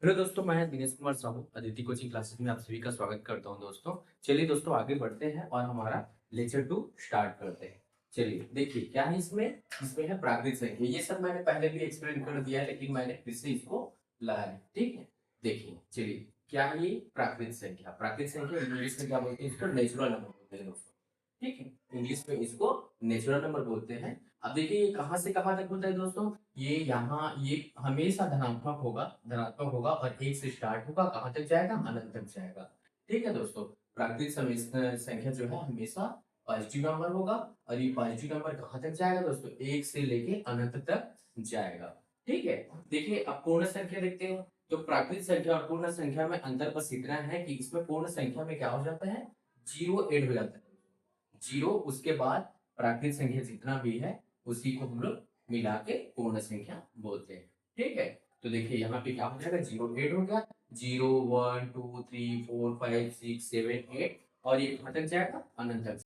Hello दोस्तों, मैं Dinesh Kumar Sahu Aditi coaching classes में आप सभी का स्वागत करता हूं। दोस्तों चलिए दोस्तों आगे बढ़ते हैं और हमारा लेक्चर 2 स्टार्ट करते हैं। चलिए देखिए क्या है इसमें है प्राकृतिक संख्या। ये सब मैंने पहले भी एक्सप्लेन कर दिया है, लेकिन मैंने फिर से इसको लाया है। ठीक है, देखिए चलिए क्या है ये प्राकृतिक संख्या। प्राकृतिक संख्या इंग्लिश में क्या बोलते हैं, इसको नेचुरल नंबर बोलते हैं दोस्तों। ठीक है, इंग्लिश में इसको नेचुरल नंबर बोलते हैं। अब देखिए ये कहाँ से कहाँ तक होता है दोस्तों। ये हमेशा धनात्मक होगा और एक से स्टार्ट होगा, कहाँ तक जाएगा, अनंत तक जाएगा। ठीक है दोस्तों, प्राकृतिक संख्या जो है हमेशा पॉजिटिव नंबर होगा और ये पॉजिटिव नंबर कहाँ तक जाएगा दोस्तों, एक से लेके अनंत तक जाएगा। ठीक है, देखिए अब पूर्ण संख्या देखते हैं। तो प्राकृतिक संख्या और पूर्ण संख्या में अंतर बस इतना है कि इसमें पूर्ण संख्या में क्या हो जाता है, जीरो ऐड हो जाता है। जीरो उसके बाद प्राकृतिक संख्या जितना भी है उसी को हम लोग मिला के पूर्ण संख्या बोलते हैं। ठीक है, तो देखिए यहाँ पे क्या हो जाएगा, जीरो एट हो गया, 0 1 2 3 4 5 6 7 8 और ये कहाँ तक जाएगा, अनंत तक।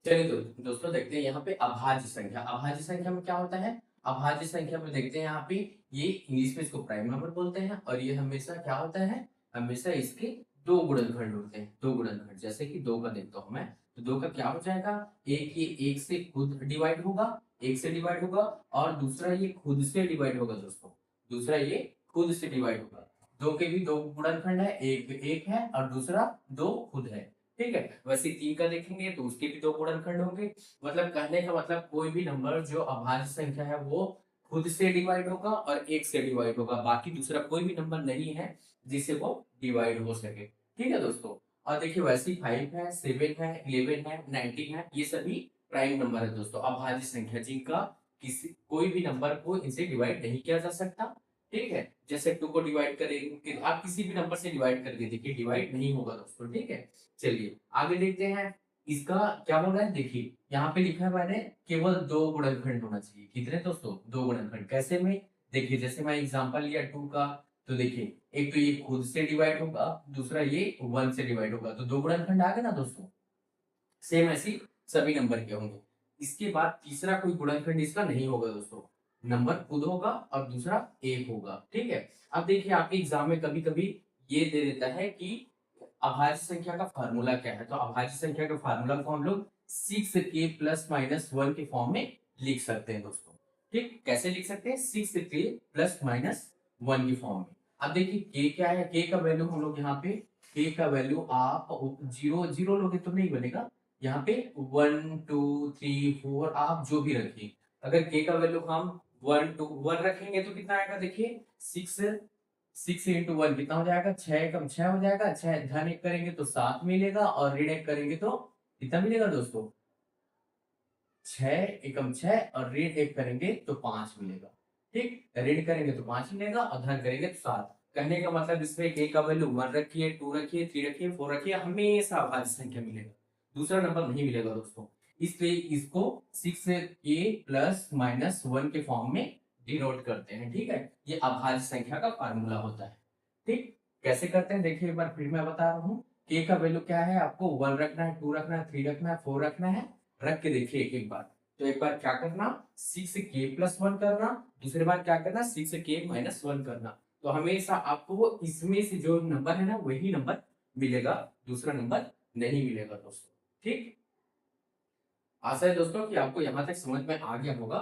चलिए दोस्तों देखते हैं यहाँ पे अभाज्य संख्या। अभाज्य संख्या में क्या होता है, अभाज्य संख्या में देखते हैं यहाँ पे, ये इंग्लिश में इसको प्राइम नंबर बोलते हैं और ये हमेशा क्या होता है, हमेशा इसके दो गुणनखंड होते हैं। दो गुणनखंड, जैसे कि दो का देखता हूं मैं, तो दो का क्या हो जाएगा, एक ये एक से खुद डिवाइड होगा, एक से डिवाइड होगा, और दूसरा ये खुद से डिवाइड होगा दोस्तों। दूसरा ये खुद से डिवाइड होगा। दो के भी दो गुणनखंड है, एक एक है और दूसरा दो खुद है। ठीक है, वैसे तीन का देखेंगे तो उसके भी दो गुणनखंड होंगे। मतलब कहने का मतलब कोई भी नंबर जो अभाज्य संख्या है वो खुद से डिवाइड होगा और एक से डिवाइड होगा, बाकी दूसरा कोई भी नंबर नहीं है जिससे वो डिवाइड हो सके। ठीक है दोस्तों, और देखिए वैसे 5 है, 7 है, 11 है, 19 है, ये सभी प्राइम नंबर है दोस्तों, अभाज्य संख्या जिनका किसी कोई भी नंबर को इनसे डिवाइड नहीं किया जा सकता। ठीक है, जैसे 2 को डिवाइड करेंगे, आप किसी भी नंबर से डिवाइड करके देखिए, डिवाइड नहीं होगा दोस्तों। ठीक है, चलिए आगे देखते हैं। इसका क्या बोल रहा है, देखिए यहाँ पे लिखा है मैंने, केवल दो गुणनखंड होना चाहिए। कितने दोस्तों, दो गुणनखंड। कैसे में, देखिए जैसे मैं एग्जांपल लिया 2 का, तो देखिए एक तो ये खुद से डिवाइड होगा, दूसरा ये 1 से डिवाइड होगा, तो दो गुणनखंड आ गए ना दोस्तों। सेम ऐसी सभी नंबर के होंगे। इसके बाद तीसरा कोई गुणनखंड इसका नहीं होगा दोस्तों, नंबर खुद होगा और दूसरा एक होगा। ठीक है, अब देखिए आपके एग्जाम में कभी कभी ये दे देता है कि अभाज्य संख्या का फार्मूला क्या है। तो अभाज्य संख्या का फार्मूला को हम लोग 6k प्लस माइनस 1 के फॉर्म में लिख सकते हैं दोस्तों। ठीक, कैसे लिख सकते हैं, 6k प्लस माइनस 1 की फॉर्म में। अब देखिए k क्या है, k का वैल्यू हम लोग यहाँ पे, k का वैल्यू आप जीरो जीरो लोगे तो नहीं बनेगा, यहाँ पे 1 2 3 4 आप जो भी रखिए। अगर k का वैल्यू हम 1 रखेंगे तो कितना आएगा, देखिए 6 इंटू 1 कितना हो जाएगा, 6 कम 6 हो जाएगा। 6 धन एक करेंगे तो 7 मिलेगा और ऋण एक करेंगे तो कितना मिलेगा दोस्तों, 6 एकम 6 और ऋण एक करेंगे तो 5 मिलेगा। ठीक, ऋण करेंगे तो 5 मिलेगा और धन करेंगे तो 7। कहने का मतलब इसमें k का वैल्यू 1 रखिए, 2 रखिए, 3 रखिए, 4 रखिए, हमेशा अभाज्य संख्या मिलेगा, दूसरा नंबर नहीं मिलेगा दोस्तों। इसलिए इसको 6k प्लस माइनस 1 के फॉर्म में डिनोट करते हैं। ठीक है, ये अभाज्य संख्या का फार्मूला होता है। ठीक, कैसे करते हैं देखिए एक बार फिर मैं बता रहा हूँ। k का वैल्यू क्या है, आपको 1 रखना है, 2 रखना है, 3 रखना है, 4 रखना है। रख के देखिए एक एक बार। तो एक बार क्या करना, 6k प्लस 1 करना, दूसरी बार क्या करना, 6k माइनस 1 करना। तो हमेशा आपको वो इसमें से जो नंबर है ना वही नंबर मिलेगा, दूसरा नंबर नहीं मिलेगा दोस्तों। ठीक, आशा है दोस्तों कि आपको यहाँ तक समझ में आ गया होगा।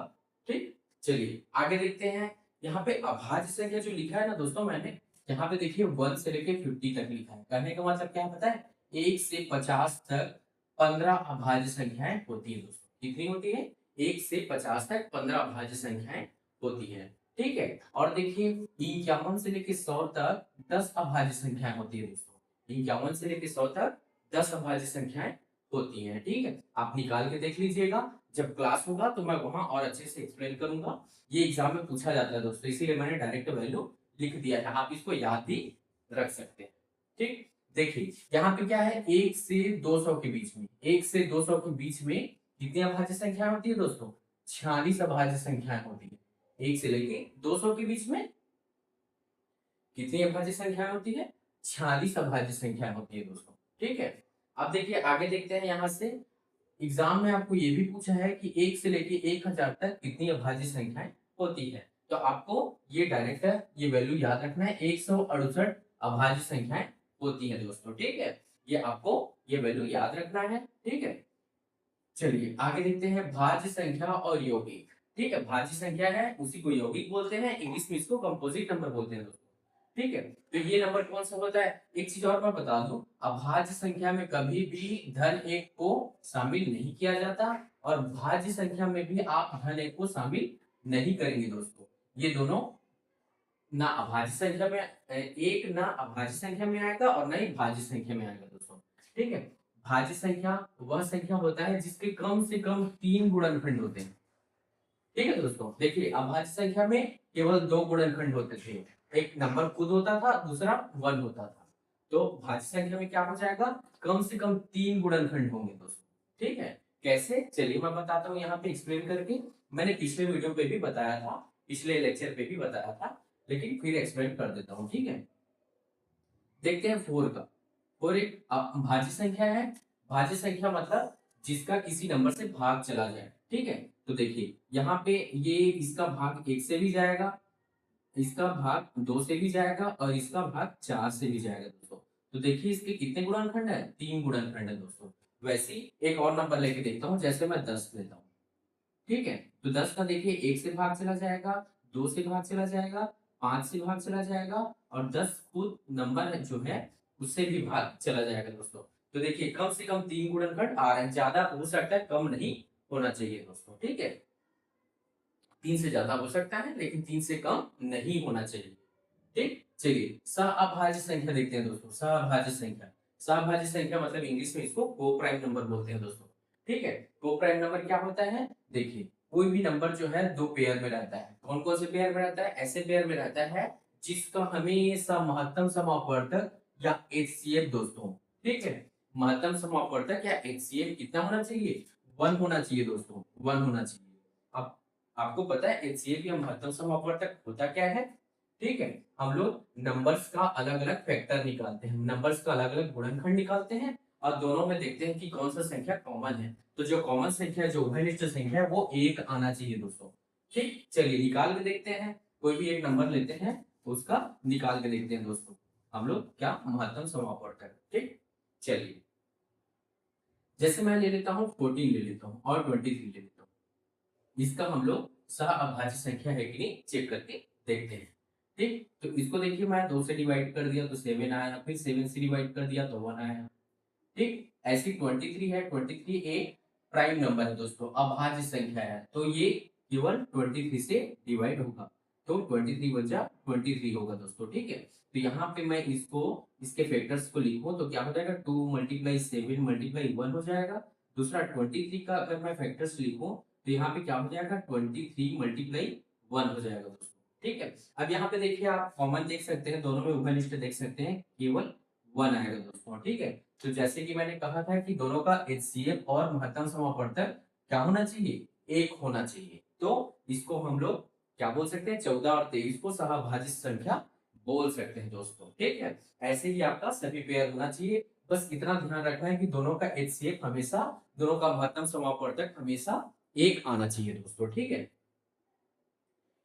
ठीक, चलिए आगे देखते हैं। यहाँ पे अभाज्य संख्या जो लिखा है ना दोस्तों मैंने, यहाँ पे देखिए 1 से लेके 50 तक लिखा है। कहने का मतलब क्या है पता है, 1 से 50 तक 15 अभाज्य संख्याएं होती है दोस्तों। कितनी होती है, 1 से 50 तक 15 अभाज्य संख्याएं होती है। ठीक है, और देखिए 51 से लेके 100 तक 10 अभाज्य संख्याएं होती है दोस्तों। 51 से लेके 100 तक 10 अभाज्य संख्याएं होती है। ठीक है, आप निकाल के देख लीजिएगा, जब क्लास होगा तो मैं वहां और अच्छे से एक्सप्लेन करूंगा। ये एग्जाम में पूछा जाता है दोस्तों, इसीलिए मैंने डायरेक्ट वैल्यू लिख दिया है, आप इसको याद भी रख सकते हैं। ठीक, देखिए यहाँ पे क्या है, 1 से 200 के बीच में, 1 से 200 के बीच में कितनी अभाज्य संख्या होती है दोस्तों, 46 अभाज्य संख्याएं होती है। 1 से लेके 200 के बीच में कितनी अभाज्य संख्याएं होती है, 46 अभाज्य संख्याएं होती है दोस्तों। ठीक है, अब देखिए आगे देखते हैं। यहाँ से एग्जाम में आपको ये भी पूछा है कि 1 से लेके 1000 तक कितनी अभाज्य संख्याएं होती है। तो आपको ये डायरेक्ट ये वैल्यू याद रखना है, 168 अभाज्य संख्याएं होती है दोस्तों, ठीक है। ये आपको ये वैल्यू याद रखना है, ठीक है। चलिए आगे देखते हैं भाज्य संख्या और यौगिक। ठीक है, भाज्य संख्या है उसी को यौगिक बोलते हैं, इंग्लिश में इसको कंपोजिट नंबर बोलते हैं दोस्तों, ठीक है। तो ये नंबर कौन सा होता है, एक चीज और मैं बता दूं, अभाज्य संख्या में कभी भी धन एक को शामिल नहीं किया जाता और भाज्य संख्या में भी आप धन एक को शामिल नहीं करेंगे दोस्तों। ये दोनों ना अभाज्य संख्या में एक ना अभाज्य संख्या में आएगा और ना ही भाज्य संख्या में आएगा दोस्तों, ठीक है। भाज्य संख्या वह संख्या होता है जिसके कम से कम 3 गुणनखंड होते हैं, ठीक है दोस्तों। देखिए अभाज्य संख्या में केवल 2 गुणनखंड होते थे, एक नंबर खुद होता था, दूसरा 1 होता था। तो भाज्य संख्या में क्या हो जाएगा, कम से कम 3 गुणनखंड होंगे दोस्तों, ठीक है। कैसे, चलिए मैं बताता हूँ यहाँ पे एक्सप्लेन करके। मैंने पिछले वीडियो पे भी बताया था, पिछले लेक्चर पे भी बताया था, लेकिन फिर एक्सप्लेन कर देता हूँ, ठीक है। देखते हैं 4 का। 4 एक भाज्य संख्या है। भाज्य संख्या मतलब जिसका किसी नंबर से भाग चला जाए, ठीक है। तो देखिए यहाँ पे ये इसका भाग 1 से भी जाएगा, इसका भाग 2 से भी जाएगा और इसका भाग 4 से भी जाएगा दोस्तों। तो देखिए इसके कितने गुणनखंड है, 3 गुणनखंड है दोस्तों। वैसे ही एक और नंबर लेके देखता हूँ, जैसे मैं 10 लेता हूँ, ठीक है। तो 10 का देखिए 1 से भाग चला जाएगा, 2 से भाग चला जाएगा, 5 से भाग चला जाएगा और 10 खुद नंबर जो है उससे भी भाग चला जाएगा दोस्तों। तो देखिए कम से कम 3 गुणनखंड आ रहे हैं, ज्यादा हो सकता है, कम नहीं होना चाहिए दोस्तों, ठीक है। 3 से ज्यादा हो सकता है लेकिन 3 से कम नहीं होना चाहिए, ठीक। चलिए सहअभाज्य संख्या देखते हैं दोस्तों। सहअभाज्य संख्या, सहअभाज्य संख्या मतलब इंग्लिश में इसको को-प्राइम नंबर बोलते हैं दोस्तों, ठीक है। को-प्राइम नंबर क्या होता है, देखिए कोई भी नंबर जो है 2 पेयर में रहता है। कौन कौन से पेयर में रहता है, ऐसे पेयर में रहता है जिसका हमेशा महत्तम समापवर्तक या एचसीएफ दोस्तों, ठीक है। महत्तम समापवर्तक या एचसीएफ कितना होना चाहिए, 1 होना चाहिए दोस्तों, 1 होना चाहिए। अब आपको पता है एचसीएफ या महत्तम समापवर्तक होता क्या है, ठीक है। हम लोग नंबर्स का अलग अलग फैक्टर निकालते हैं, नंबर्स का अलग अलग गुणनखंड निकालते हैं और दोनों में देखते हैं कि कौन सा संख्या कॉमन है। तो जो कॉमन संख्या है, जो उभयनिष्ठ संख्या है, वो 1 आना चाहिए दोस्तों, ठीक। चलिए निकाल के देखते हैं, कोई भी एक नंबर लेते हैं, उसका निकाल के देखते हैं दोस्तों हम लोग क्या महत्तम समापवर्तक, ठीक। चलिए जैसे मैं ले लेता हूँ 14 ले लेता हूँ और 23 ले लेता हूँ, इसका हम लोग सहअभाज्य संख्या है कि नहीं चेक करके देखते हैं, ठीक। तो इसको देखिए मैं 2 से डिवाइड कर दिया तो 7 आया, फिर 7 से डिवाइड कर दिया तो 1 आया, ठीक। ऐसी 23 है, 23 एक प्राइम नंबर है दोस्तों, अभाज्य संख्या है, तो ये केवल 23 से डिवाइड होगा, तो 23 बचा 23 होगा दोस्तों, ठीक है। तो यहाँ पे मैं इसको इसके फैक्टर्स को लिखूं तो क्या हो जाएगा, 2 × 7 × 1 हो जाएगा। दूसरा 23 का अगर मैं फैक्टर्स लिखूं तो यहाँ पे क्या हो जाएगा, 23 × 1 हो जाएगा दोस्तों, ठीक है। अब यहाँ पे देखिए आप कॉमन देख सकते हैं, दोनों में उभयनिष्ठ देख सकते हैं, केवल 1 आएगा दोस्तों, ठीक है। तो जैसे कि मैंने कहा था कि दोनों का एचसीएफ और महत्तम समापवर्तक क्या होना चाहिए, 1 होना चाहिए। तो इसको हम लोग क्या बोल सकते हैं, 14 और 23 को सहअभाज्य संख्या बोल सकते हैं दोस्तों, ठीक है। ऐसे ही आपका सभी पेयर होना चाहिए, बस इतना ध्यान रखना है कि दोनों का एचसीएफ हमेशा, दोनों का महत्तम समापवर्तक हमेशा 1 आना चाहिए दोस्तों, ठीक है।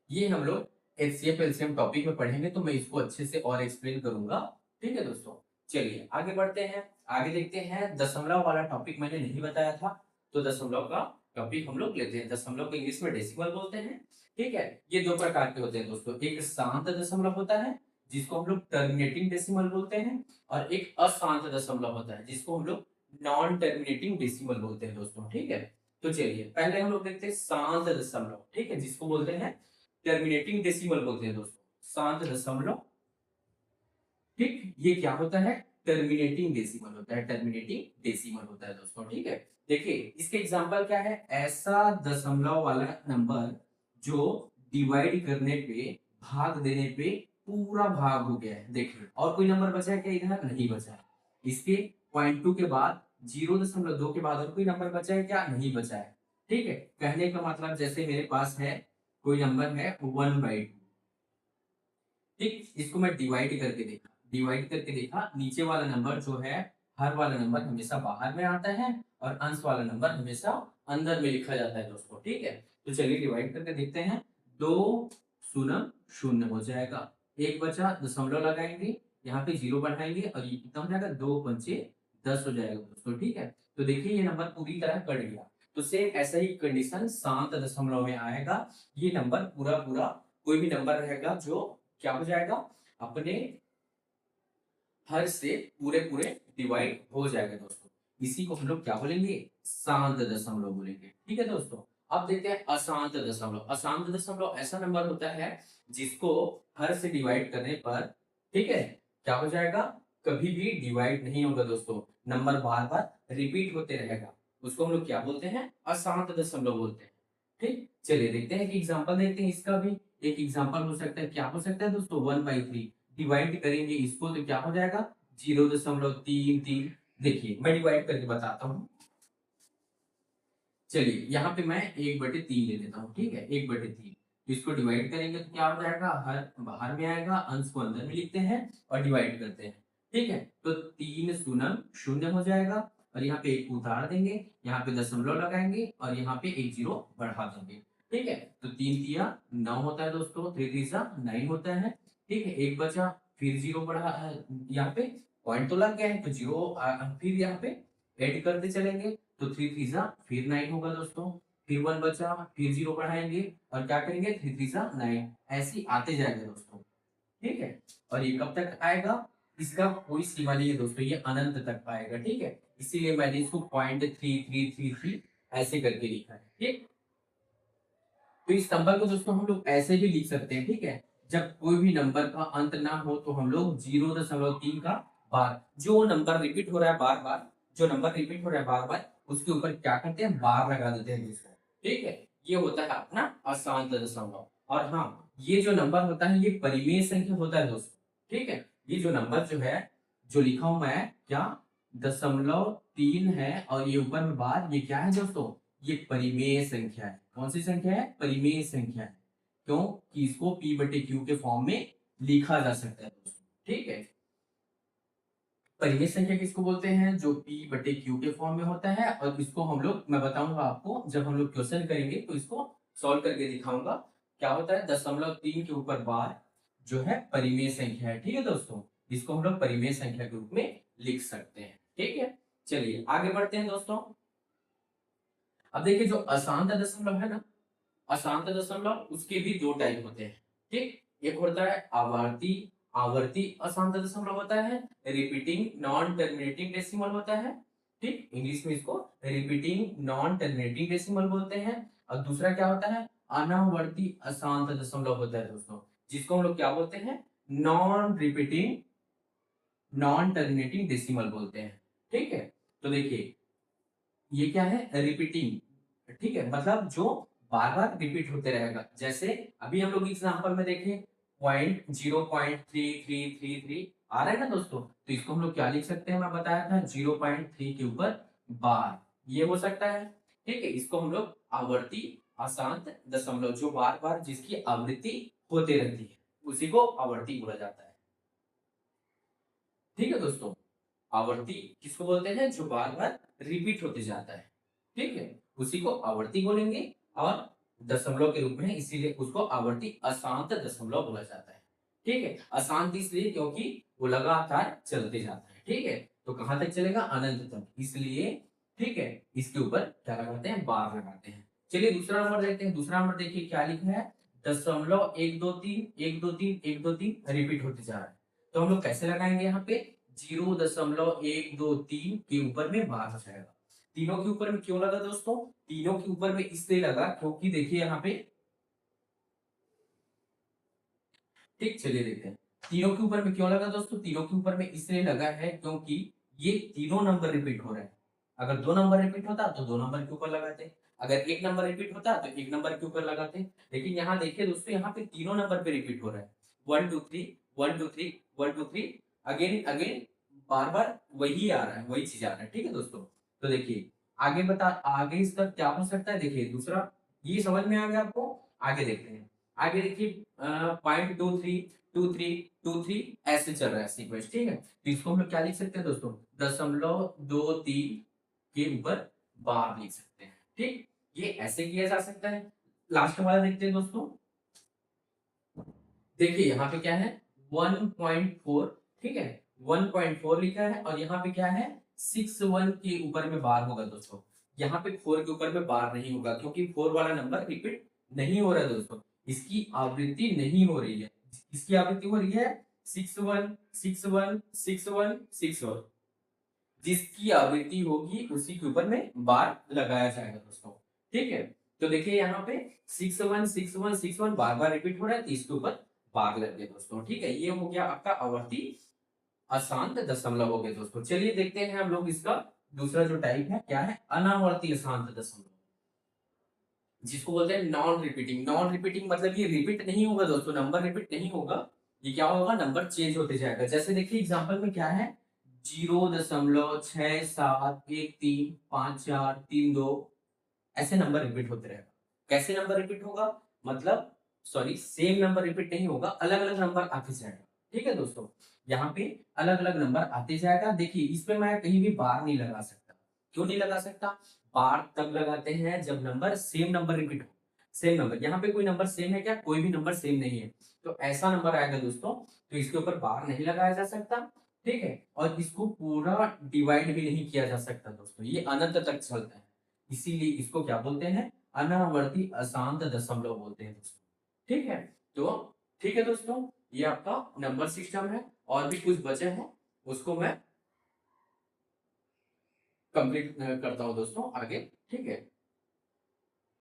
ये हम लोग एचसीएफ एलसीएम टॉपिक में पढ़ेंगे तो मैं इसको अच्छे से और एक्सप्लेन करूंगा, ठीक है दोस्तों। चलिए आगे बढ़ते हैं, आगे देखते हैं दशमलव वाला टॉपिक मैंने नहीं बताया था, तो दशमलव का टॉपिक हम लोग लेते हैं। दशमलव को इंग्लिश में डेसिमल बोलते हैं, ठीक है। ये 2 प्रकार के होते हैं दोस्तों, एक शांत दशमलव होता है जिसको हम लोग टर्मिनेटिंग डेसिमल बोलते हैं, और एक अशांत दशमलव होता है जिसको हम लोग नॉन टर्मिनेटिंग डेसिमल बोलते हैं दोस्तों, ठीक है। तो चलिए पहले हम लोग देखते हैं शांत दशमलव, ठीक है, जिसको बोलते हैं टर्मिनेटिंग डेसिमल बोलते हैं दोस्तों, शांत दशमलव, ठीक। ये क्या होता है, टर्मिनेटिंग डेसिमल होता है, टर्मिनेटिंग डेसिमल होता है दोस्तों, ठीक है। देखिए इसके एग्जांपल क्या है, ऐसा दशमलव वाला नंबर जो डिवाइड करने पे, भाग देने पे पूरा भाग हो गया है। देखिए और कोई नंबर बचा है क्या, इधर नहीं बचा है। इसके 0.2 के बाद 0.2 के बाद और कोई नंबर बचा है क्या, नहीं बचा है, ठीक है। कहने का मतलब जैसे मेरे पास है कोई नंबर है 1/2, ठीक। इसको मैं डिवाइड करके देखा, डिवाइड करके देखा, नीचे वाला नंबर जो है, हर वाला नंबर हमेशा बाहर में आता है और अंश वाला नंबर हमेशा अंदर में लिखा जाता है दोस्तों, ठीक है। तो चलिए डिवाइड करके देखते हैं, 2 शून्य शून्य हो जाएगा, एक बचा, दशमलव लगाएंगे, यहाँ पे जीरो बढ़ाएंगे और ये कितना हो जाएगा, 2 पंचे 10 हो जाएगा दोस्तों। ठीक है, तो देखिए ये नंबर पूरी तरह कट गया। तो सेम ऐसा ही कंडीशन शांत दशमलव में आएगा, ये नंबर पूरा पूरा कोई भी नंबर रहेगा जो क्या हो जाएगा, अपने हर से पूरे पूरे डिवाइड हो जाएगा दोस्तों। इसी को हम लोग क्या बोलेंगे, शांत दशमलव बोलेंगे। ठीक है दोस्तों, अब देखते हैं अशांत दशमलव। अशांत दशमलव ऐसा नंबर होता है जिसको हर से डिवाइड करने पर, ठीक है, क्या हो जाएगा, कभी भी डिवाइड नहीं होगा दोस्तों, नंबर बार बार रिपीट होते रहेगा, उसको हम लोग क्या बोलते हैं, अशांत दशमलव बोलते हैं। ठीक, चलिए देखते हैं कि एग्जांपल देखते हैं इसका भी। एक एग्जांपल हो सकता है, क्या हो सकता है दोस्तों, 1/3 डिवाइड करेंगे इसको तो क्या हो जाएगा, 0.33। देखिए मैं डिवाइड करके बताता हूँ। चलिए यहाँ पे मैं 1/3 ले लेता हूँ, ठीक है, 1/3। तो इसको डिवाइड करेंगे तो क्या हो जाएगा, हर बाहर में आएगा, अंश को अंदर में लिखते हैं और डिवाइड करते हैं। ठीक है, तो 3 शून्य शून्य हो जाएगा और यहाँ पे एक उतार देंगे, यहाँ पे दशमलव लगाएंगे और यहाँ पे एक जीरो बढ़ा देंगे। ठीक है, तो 3 तिया 9 होता है दोस्तों, 3 3 9 होता है। ठीक है, एक बचा, फिर जीरो बढ़ा, यहाँ पे पॉइंट तो लग गया है तो जीरो, फिर यहाँ पे ऐड करते चलेंगे, तो 3 3 फिर 9 होगा दोस्तों, फिर 1 बचा, फिर जीरो बढ़ाएंगे और क्या करेंगे, 3 3 9, ऐसे आते जाएंगे दोस्तों। ठीक है, और ये कब तक आएगा, इसका कोई सीमा नहीं है दोस्तों, ये अनंत तक आएगा। ठीक है, इसीलिए मैंने इसको 0.3333 ऐसे करके लिखा है। ठीक, तो इस नंबर को दोस्तों हम लोग ऐसे भी लिख सकते हैं। ठीक है, जब कोई भी नंबर का अंत ना हो तो हम लोग 0.3 का बार, जो नंबर रिपीट हो रहा है बार बार, जो नंबर रिपीट हो रहा है बार बार, उसके ऊपर क्या करते हैं, बार लगा देते हैं दोस्तों। ठीक है, ये होता है अपना अशांत दशमलव। और हाँ, ये जो नंबर होता है ये परिमेय संख्या होता है दोस्तों। ठीक है, ये जो नंबर जो है, जो लिखा हूं मैं, क्या 0.3 है और ये ऊपर में बार, ये क्या है दोस्तों, ये परिमेय संख्या है। कौन सी संख्या है, परिमेय संख्या है। क्यों कि इसको p/q के फॉर्म में लिखा जा सकता है दोस्तों। ठीक है, परिमेय संख्या किसको बोलते हैं, जो p/q के फॉर्म में होता है। और इसको हम लोग, मैं बताऊंगा आपको जब हम लोग क्वेश्चन करेंगे तो इसको सॉल्व करके दिखाऊंगा। क्या होता है, 0.3 के ऊपर बार जो है परिमेय संख्या है। ठीक है दोस्तों, इसको हम लोग परिमेय संख्या के रूप में लिख सकते हैं। ठीक है, चलिए आगे बढ़ते हैं दोस्तों। अब देखिए जो अशांत दशमलव है ना, अशांत दशमलव उसके भी दो टाइप होते हैं। ठीक, एक होता है आवर्ती, आवर्ती अशांत दशमलव होता है, रिपीटिंग नॉन टर्मिनेटिंग डेसिमल होता है। ठीक, इंग्लिश में इसको रिपीटिंग नॉन टर्मिनेटिंग डेसिमल बोलते हैं। और दूसरा क्या होता है, अनावर्ती अशांत दशमलव होता है दोस्तों, जिसको हम लोग क्या बोलते हैं, non repeating non terminating decimal बोलते हैं। ठीक है, तो देखिए ये क्या है, रिपीटिंग। ठीक है, मतलब जो बार बार रिपीट होते रहेगा। जैसे अभी हम लोग एग्जांपल में देखें, 0.3333 आ रहा है ना दोस्तों, तो इसको हम लोग क्या लिख सकते हैं, मैं बताया था 0.3 के ऊपर बार, ये हो सकता है। ठीक है, इसको हम लोग आवर्ती अशांत दशमलव, जो बार बार जिसकी आवृत्ति होते रहती है उसी को आवर्ती बोला जाता है। ठीक है दोस्तों, आवर्ती किसको बोलते हैं, जो बार बार रिपीट होते जाता है। ठीक है, उसी को आवर्ती बोलेंगे और दशमलव के रूप में, इसीलिए उसको आवर्ती अशांत दशमलव बोला जाता है। ठीक है, अशांत इसलिए क्योंकि वो लगातार चलते जाता है। ठीक है, तो कहां तक चलेगा, अनंत तक, इसलिए ठीक है इसके ऊपर क्या लगाते हैं, बार लगाते हैं। चलिए दूसरा नंबर देखते हैं। दूसरा नंबर देखिए क्या लिखा है, 0.123 रिपीट होते जा रहा है। तो हम लोग कैसे लगाएंगे, यहाँ पे 0.123 के ऊपर में बार हो जाएगा। तीनों के ऊपर में क्यों लगा दोस्तों, तीनों के ऊपर में इसलिए लगा क्योंकि देखिए यहाँ पे, ठीक, चलिए देखते हैं तीनों के ऊपर में क्यों लगा दोस्तों। तीनों के ऊपर में इसलिए लगा है क्योंकि ये तीनों नंबर रिपीट हो रहे हैं। अगर दो नंबर रिपीट होता तो दो नंबर के ऊपर लगाते, अगर एक नंबर रिपीट होता तो एक नंबर के ऊपर लगाते। लेकिन यहाँ देखिए दोस्तों, यहाँ पे तीनों नंबर पे रिपीट हो रहा है, 1 2 3 1 2 3 1 2 3, अगेन अगेन बार बार वही आ रहा है, वही चीज आ रहा है। ठीक है दोस्तों, तो देखिए आगे बता, आगे इसका क्या हो सकता है, देखिए दूसरा, ये समझ में आ गया आपको। आगे देखते हैं, आगे देखिए 0.232323 ऐसे चल रहा है सीक्वेंस। ठीक है, तो इसको हम लोग क्या लिख सकते हैं दोस्तों, 0.23 के ऊपर बार लिख सकते हैं। ठीक, ये ऐसे किया जा सकता है। लास्ट वाला देखते हैं दोस्तों, देखिए यहाँ पे क्या है 1.4, ठीक है 1.4 लिखा है, और यहाँ पे क्या है 61 के ऊपर में बार होगा दोस्तों। यहाँ पे 4 के ऊपर में बार नहीं होगा, क्योंकि 4 वाला नंबर रिपीट नहीं हो रहा है दोस्तों, इसकी आवृत्ति नहीं हो रही है। इसकी आवृत्ति हो रही है 61 61 61 61, जिसकी आवृत्ति होगी उसी के ऊपर में बार लगाया जाएगा दोस्तों। ठीक है, तो देखिए यहाँ पे 61 61 61 बार बार रिपीट हो रहा है, तो इसके ऊपर बार लग गए दोस्तों। ठीक है, ये हो गया आपका आवर्ती अशांत दशमलव हो गए दोस्तों। चलिए देखते हैं हम लोग इसका दूसरा जो टाइप है क्या है, अनावर्ती अशांत दशमलव, जिसको बोलते हैं नॉन रिपीटिंग। नॉन रिपीटिंग मतलब ये रिपीट नहीं होगा दोस्तों, नंबर रिपीट नहीं होगा, ये क्या होगा नंबर चेंज होते जाएगा। जैसे देखिए एग्जांपल में क्या है 0.67135432, ऐसे नंबर रिपीट होते रहेगा। कैसे नंबर रिपीट होगा, मतलब सॉरी सेम नंबर रिपीट नहीं होगा, अलग अलग नंबर आते जाएगा। ठीक है दोस्तों, यहाँ पे अलग अलग नंबर आते जाएगा। देखिए इसमें मैं कहीं भी बार नहीं लगा सकता। क्यों नहीं लगा सकता, बार तब लगाते हैं जब नंबर सेम नंबर रिपीट हो। सेम नंबर, यहाँ पे कोई नंबर सेम है क्या, कोई भी नंबर सेम नहीं है, तो ऐसा नंबर आएगा दोस्तों, तो इसके ऊपर बार नहीं लगाया जा सकता। ठीक है, और इसको पूरा डिवाइड भी नहीं किया जा सकता दोस्तों, ये अनंत तक चलता है, इसीलिए इसको क्या बोलते हैं, अनावर्ती अशांत दशमलव बोलते हैं दोस्तों। ठीक है, तो ठीक है दोस्तों, ये आपका नंबर सिस्टम है, और भी कुछ बचे हैं उसको मैं कंप्लीट करता हूं दोस्तों आगे। ठीक है।